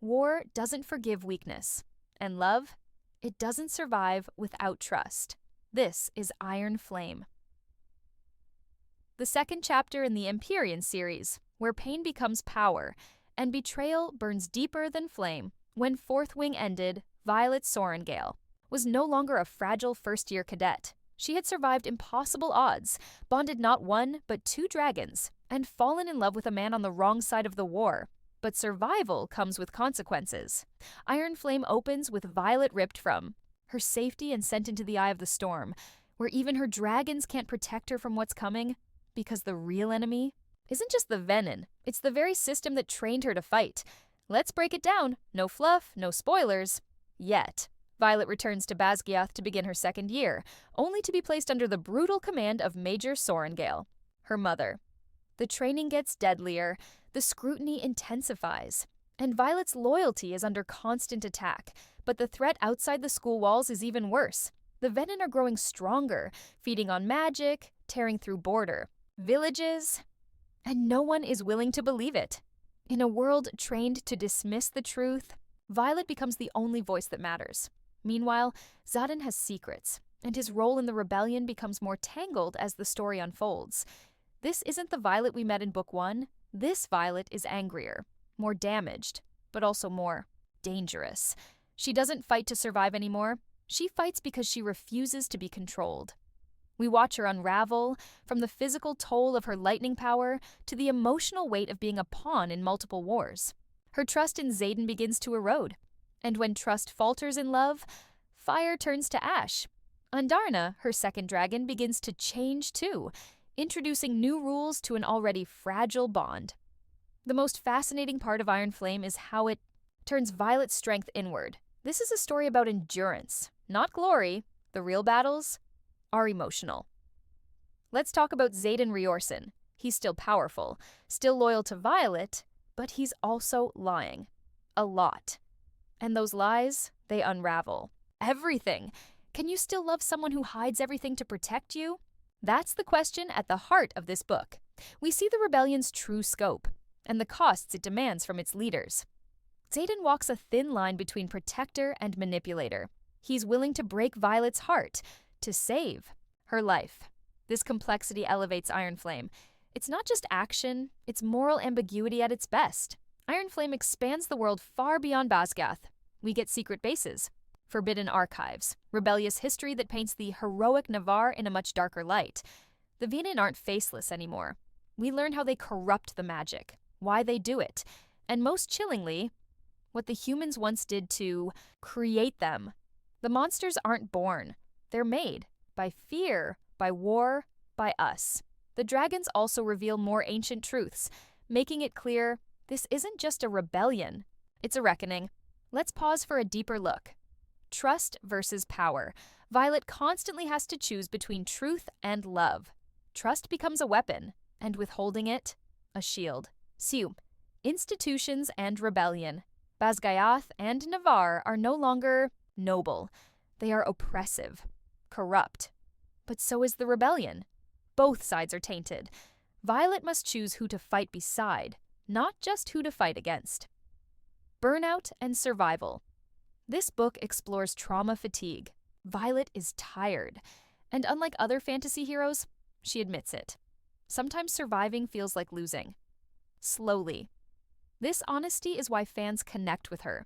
War doesn't forgive weakness, and love, it doesn't survive without trust. This is Iron Flame. The second chapter in the Empyrean series, where pain becomes power, and betrayal burns deeper than flame. When Fourth Wing ended, Violet Sorengale was no longer a fragile first-year cadet. She had survived impossible odds, bonded not one but 2 dragons, and fallen in love with a man on the wrong side of the war. But survival comes with consequences. Iron Flame opens with Violet ripped from her safety and sent into the eye of the storm, where even her dragons can't protect her from what's coming, because the real enemy isn't just the venom, it's the very system that trained her to fight. Let's break it down. No fluff, no spoilers. Yet, Violet returns to Basgiath to begin her second year, only to be placed under the brutal command of Major Sorengale, her mother. The training gets deadlier, the scrutiny intensifies, and Violet's loyalty is under constant attack. But the threat outside the school walls is even worse. The venom are growing stronger, feeding on magic, tearing through border, villages, and no one is willing to believe it. In a world trained to dismiss the truth, Violet becomes the only voice that matters. Meanwhile, Xaden has secrets, and his role in the rebellion becomes more tangled as the story unfolds. This isn't the Violet we met in Book 1. This Violet is angrier, more damaged, but also more dangerous. She doesn't fight to survive anymore. She fights because she refuses to be controlled. We watch her unravel, from the physical toll of her lightning power to the emotional weight of being a pawn in multiple wars. Her trust in Xaden begins to erode, and when trust falters in love, fire turns to ash. Andarna, her second dragon, begins to change too, introducing new rules to an already fragile bond. The most fascinating part of Iron Flame is how it turns Violet's strength inward. This is a story about endurance, not glory. The real battles are emotional. Let's talk about Xaden Riorson. He's still powerful, still loyal to Violet, but he's also lying. A lot. And those lies, they unravel. Everything. Can you still love someone who hides everything to protect you? That's the question at the heart of this book. We see the rebellion's true scope and the costs it demands from its leaders. Xaden walks a thin line between protector and manipulator. He's willing to break Violet's heart to save her life. This complexity elevates Iron Flame. It's not just action, it's moral ambiguity at its best. Iron Flame expands the world far beyond Basgiath. We get secret bases, forbidden archives, rebellious history that paints the heroic Navarre in a much darker light. The Venin aren't faceless anymore. We learn how they corrupt the magic, why they do it, and most chillingly, what the humans once did to create them. The monsters aren't born. They're made by fear, by war, by us. The dragons also reveal more ancient truths, making it clear this isn't just a rebellion, it's a reckoning. Let's pause for a deeper look. Trust versus power. Violet constantly has to choose between truth and love. Trust becomes a weapon, and withholding it, a shield. Siu. Institutions and rebellion. Basgiath and Navarre are no longer noble. They are oppressive, corrupt. But so is the rebellion. Both sides are tainted. Violet must choose who to fight beside, not just who to fight against. Burnout and survival. This book explores trauma fatigue. Violet is tired, and unlike other fantasy heroes, she admits it. Sometimes surviving feels like losing. Slowly. This honesty is why fans connect with her.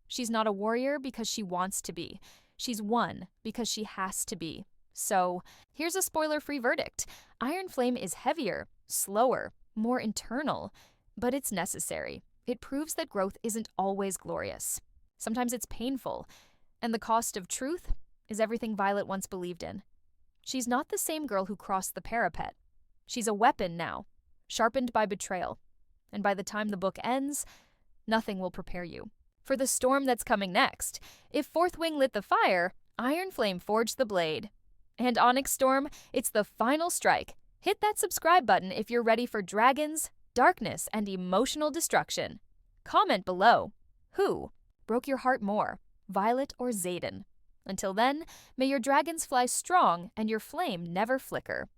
She's not a warrior because she wants to be. She's one because she has to be. So, here's a spoiler-free verdict. Iron Flame is heavier, slower, more internal, but it's necessary. It proves that growth isn't always glorious. Sometimes it's painful, and the cost of truth is everything Violet once believed in. She's not the same girl who crossed the parapet. She's a weapon now, sharpened by betrayal. And by the time the book ends, nothing will prepare you for the storm that's coming next. If Fourth Wing lit the fire, Iron Flame forged the blade. And Onyx Storm, it's the final strike. Hit that subscribe button if you're ready for dragons, darkness, and emotional destruction. Comment below. Who broke your heart more, Violet or Xaden? Until then, may your dragons fly strong and your flame never flicker.